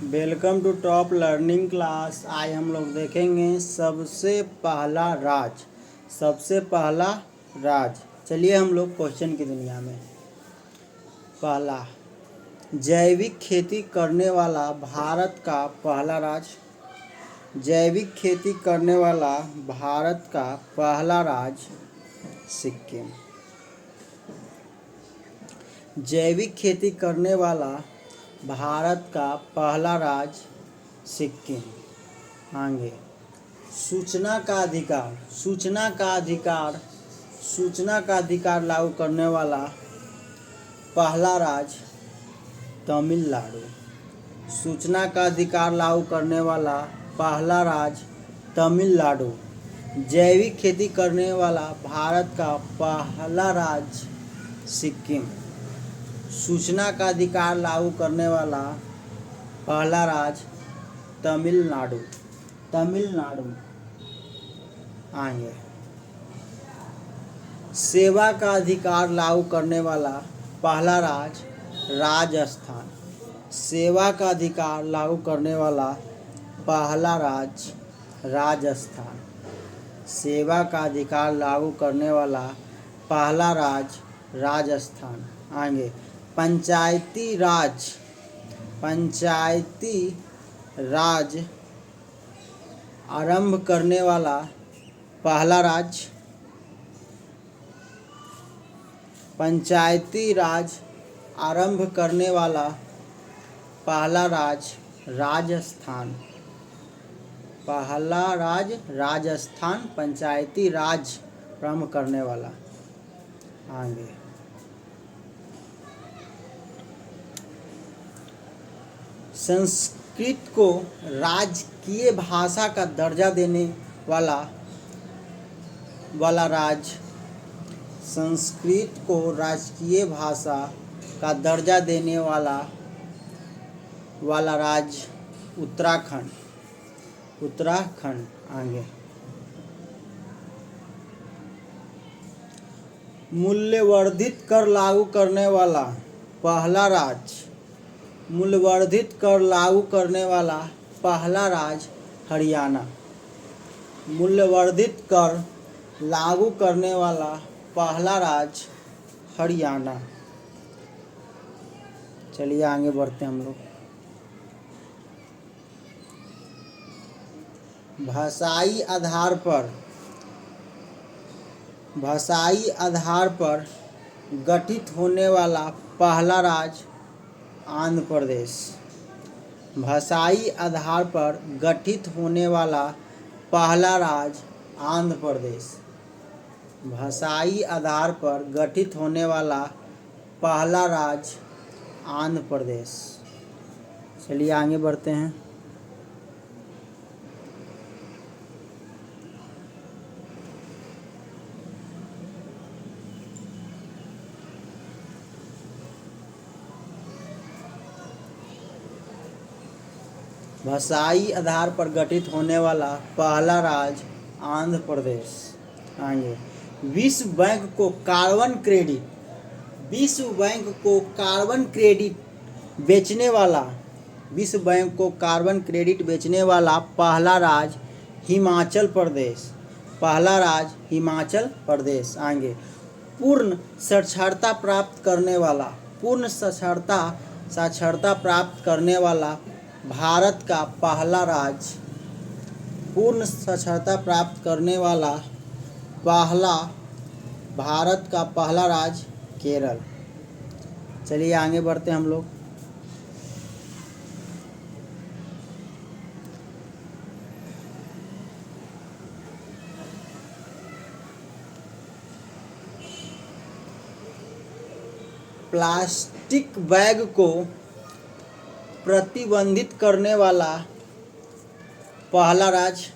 Welcome to top learning class. आज हम लोग देखेंगे सबसे पहला राज। सबसे पहला राज। चलिए हम लोग क्वेश्चन की दुनिया में। पहला, जैविक खेती करने वाला भारत का पहला राज्य। जैविक खेती करने वाला भारत का पहला राज्य सिक्किम। जैविक खेती करने वाला भारत का पहला राज्य सिक्किम। आगे, सूचना का अधिकार। सूचना का अधिकार लागू करने वाला पहला राज्य तमिलनाडु। सूचना का अधिकार लागू करने वाला पहला राज्य तमिलनाडु। जैविक खेती करने वाला भारत का पहला राज्य सिक्किम। सूचना का अधिकार लागू करने वाला पहला राज्य तमिलनाडु। आगे, सेवा का अधिकार लागू करने वाला पहला राज्य राजस्थान। सेवा का अधिकार लागू करने वाला पहला राज्य राजस्थान। सेवा का अधिकार लागू करने वाला पहला राज्य राजस्थान। आगे, पंचायती राज आरंभ करने वाला पहला राज्य। पंचायती राज आरंभ करने वाला पहला राज्य राजस्थान। पहला राज्य राजस्थान, पंचायती राज आरंभ करने वाला। आगे, संस्कृत को राजकीय भाषा का दर्जा देने वाला राज्य। संस्कृत को राजकीय भाषा का दर्जा देने वाला राज्य उत्तराखंड। आगे, मूल्यवर्धित कर लागू करने वाला पहला राज्य। मूल्यवर्धित कर लागू करने वाला पहला राज्य हरियाणा। मूल्यवर्धित कर लागू करने वाला पहला राज्य हरियाणा। चलिए आगे बढ़ते हैं हम लोग। भाषाई आधार पर गठित होने वाला पहला राज्य आंध्र प्रदेश। भाषाई आधार पर गठित होने वाला पहला राज्य आंध्र प्रदेश। भाषाई आधार पर गठित होने वाला पहला राज्य आंध्र प्रदेश। चलिए आगे बढ़ते हैं। भाषाई आधार पर गठित होने वाला पहला राज्य आंध्र प्रदेश। आगे, विश्व बैंक को कार्बन क्रेडिट बेचने वाला पहला राज्य हिमाचल प्रदेश। आगे, पूर्ण साक्षरता प्राप्त करने वाला भारत का पहला राज्य। पूर्ण साक्षरता प्राप्त करने वाला भारत का पहला राज्य केरल। चलिए आगे बढ़ते हैं हम लोग। प्लास्टिक बैग को प्रतिबंधित करने वाला पहला राज्य।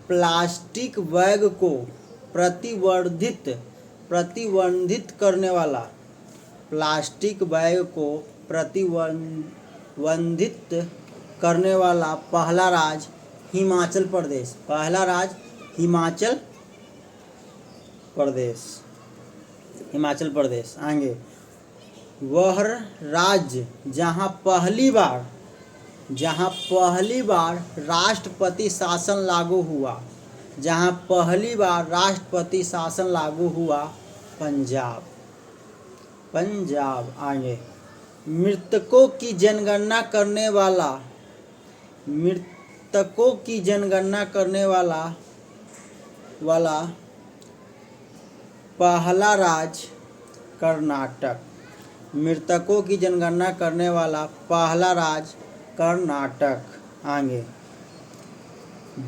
प्लास्टिक बैग को प्रतिबंधित करने वाला पहला राज्य हिमाचल प्रदेश। हिमाचल प्रदेश। आगे, वह राज्य जहां पहली बार जहाँ पहली बार राष्ट्रपति शासन लागू हुआ, जहाँ पहली बार राष्ट्रपति शासन लागू हुआ, पंजाब। पंजाब। आगे, मृतकों की जनगणना करने वाला, मृतकों की जनगणना करने वाला पहला राज्य कर्नाटक। मृतकों की जनगणना करने वाला पहला राज्य कर्नाटक। आगे,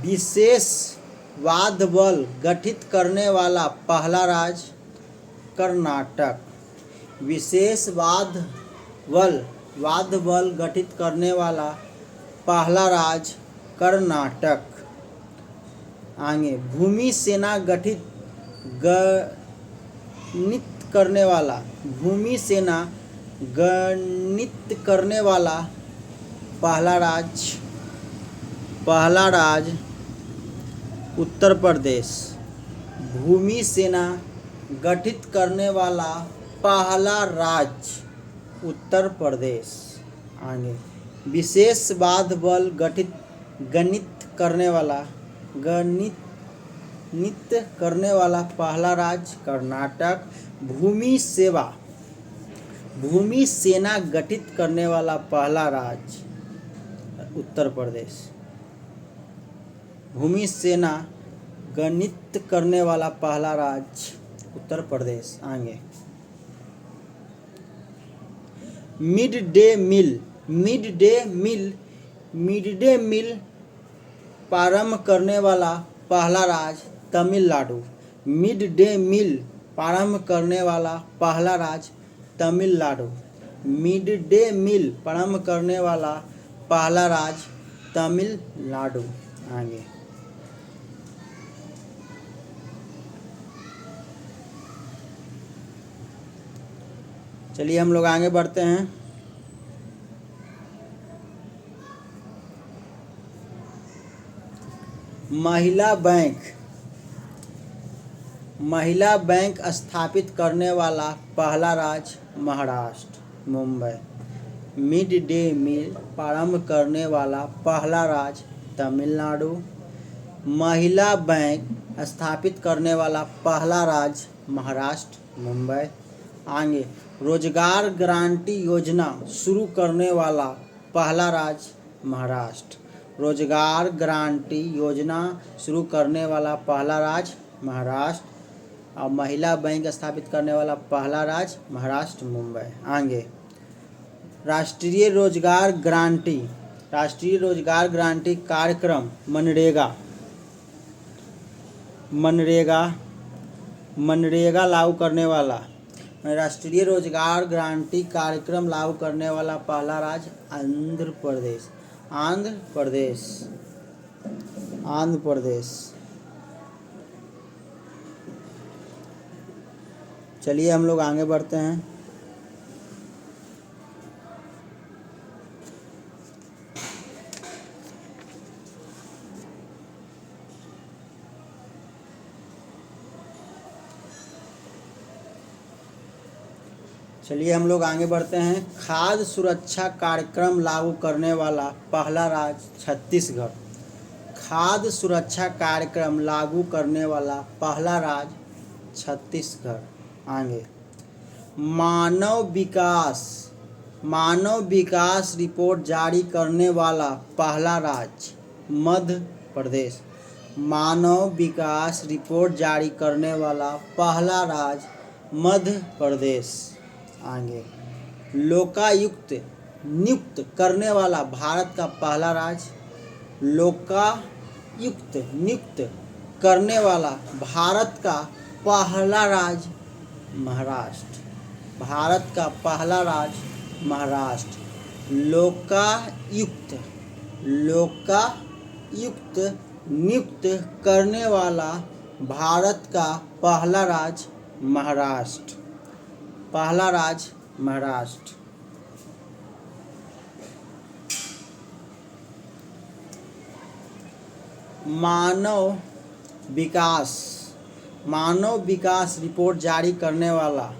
विशेष वाद्य बल गठित करने वाला पहला राज्य कर्नाटक। विशेष वाद्य बल गठित करने वाला पहला राज्य कर्नाटक। आगे, भूमि सेना गठित गणित करने वाला पहला राज्य उत्तर प्रदेश। भूमि सेना गठित करने वाला पहला राज्य उत्तर प्रदेश। आगे, विशेष वाद्य बल गणित करने वाला पहला राज्य कर्नाटक। भूमि सेना गठित करने वाला पहला राज्य उत्तर प्रदेश। भूमि सेना गणित करने वाला पहला राज्य उत्तर प्रदेश। आगे, मिड डे मील प्रारंभ करने वाला पहला राज्य तमिलनाडु। मिड डे मील प्रारंभ करने वाला पहला राज्य तमिलनाडु। मिड डे मील प्रारंभ करने वाला पहला राज्य तमिलनाडु। आगे, चलिए हम लोग आगे बढ़ते हैं। महिला बैंक स्थापित करने वाला पहला राज्य Maharashtra, Mumbai. Mid day meal प्रारंभ करने वाला पहला राज्य तमिलनाडु। महिला बैंक स्थापित करने वाला पहला राज्य महाराष्ट्र, मुंबई। आगे, रोजगार गारंटी योजना शुरू करने वाला पहला राज्य महाराष्ट्र। रोजगार गारंटी योजना शुरू करने वाला पहला राज्य महाराष्ट्र। और महिला बैंक स्थापित करने वाला पहला राज्य महाराष्ट्र, मुंबई। आगे, राष्ट्रीय रोजगार गारंटी कार्यक्रम मनरेगा लागू करने वाला, राष्ट्रीय रोजगार गारंटी कार्यक्रम लागू करने वाला पहला राज्य आंध्र प्रदेश। चलिए हम लोग आगे बढ़ते हैं। खाद्य सुरक्षा कार्यक्रम लागू करने वाला पहला राज्य छत्तीसगढ़। खाद्य सुरक्षा कार्यक्रम लागू करने वाला पहला राज्य छत्तीसगढ़। आगे, मानव विकास रिपोर्ट जारी करने वाला पहला राज्य मध्य प्रदेश। मानव विकास रिपोर्ट जारी करने वाला पहला राज्य मध्य प्रदेश। आगे, लोकायुक्त नियुक्त करने वाला भारत का पहला राज्य। लोकायुक्त नियुक्त करने वाला भारत का पहला राज्य महाराष्ट्र। भारत का पहला राज्य महाराष्ट्र। लोकायुक्त नियुक्त करने वाला भारत का पहला राज्य महाराष्ट्र। पहला राज्य महाराष्ट्र। मानव विकास रिपोर्ट जारी करने वाला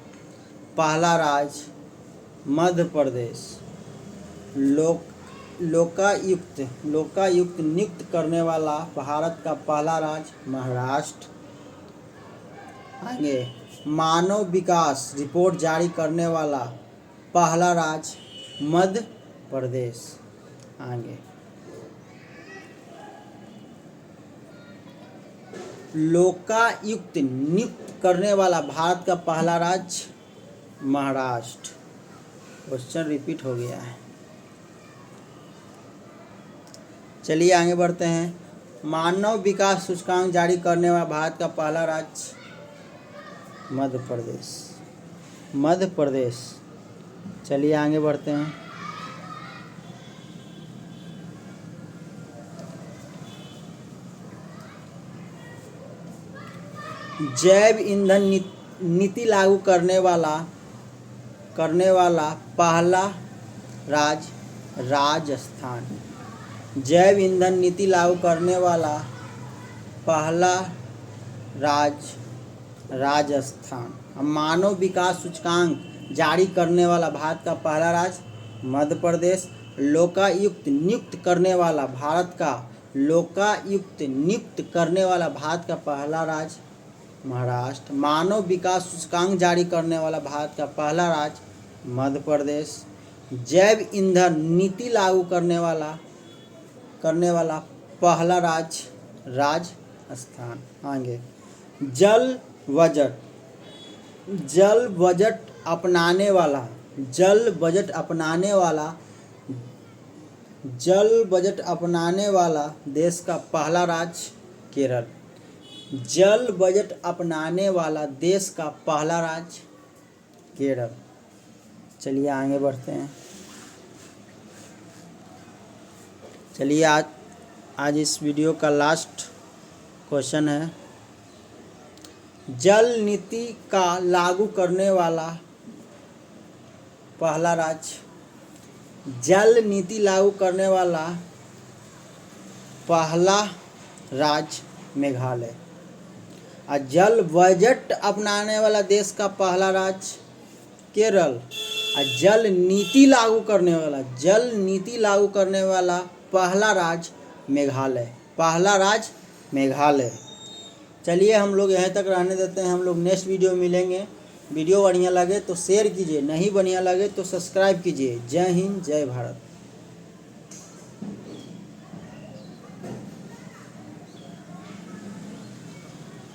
पहला राज्य मध्य प्रदेश। लोकायुक्त नियुक्त करने वाला भारत का पहला राज्य महाराष्ट्र। आगे, मानव विकास रिपोर्ट जारी करने वाला पहला राज्य मध्य प्रदेश। आगे, लोकायुक्त नियुक्त करने वाला भारत का पहला राज्य महाराष्ट्र। क्वेश्चन रिपीट हो गया है। चलिए आगे बढ़ते हैं। मानव विकास सूचकांक जारी करने वाला भारत का पहला राज्य मध्य प्रदेश। मध्य प्रदेश। चलिए आगे बढ़ते हैं। जैव ईंधन नीति लागू करने वाला पहला राज्य राजस्थान। जैव ईंधन नीति लागू करने वाला पहला राज्य राजस्थान। मानव विकास सूचकांक जारी करने वाला भारत का पहला राज्य मध्य प्रदेश। लोकायुक्त नियुक्त करने वाला भारत का पहला राज्य महाराष्ट्र। मानव विकास सूचकांक जारी करने वाला भारत का पहला राज्य मध्य प्रदेश। जैव ईंधन नीति लागू करने वाला पहला राज्य राजस्थान। आगे, जल बजट अपनाने वाला देश का पहला राज्य केरल। जल बजट अपनाने वाला देश का पहला राज्य केरल। चलिए आगे बढ़ते हैं। चलिए आज इस वीडियो का लास्ट क्वेश्चन है। जल नीति का लागू करने वाला पहला राज्य। जल नीति लागू करने वाला पहला राज्य मेघालय। और जल बजट अपनाने वाला देश का पहला राज्य केरल। और जल नीति लागू करने वाला पहला राज्य मेघालय। चलिए हम लोग यहीं तक रहने देते हैं। हम लोग नेक्स्ट वीडियो में मिलेंगे। वीडियो बढ़िया लगे तो शेयर कीजिए, नहीं बढ़िया लगे तो सब्सक्राइब कीजिए। जय हिंद, जय भारत।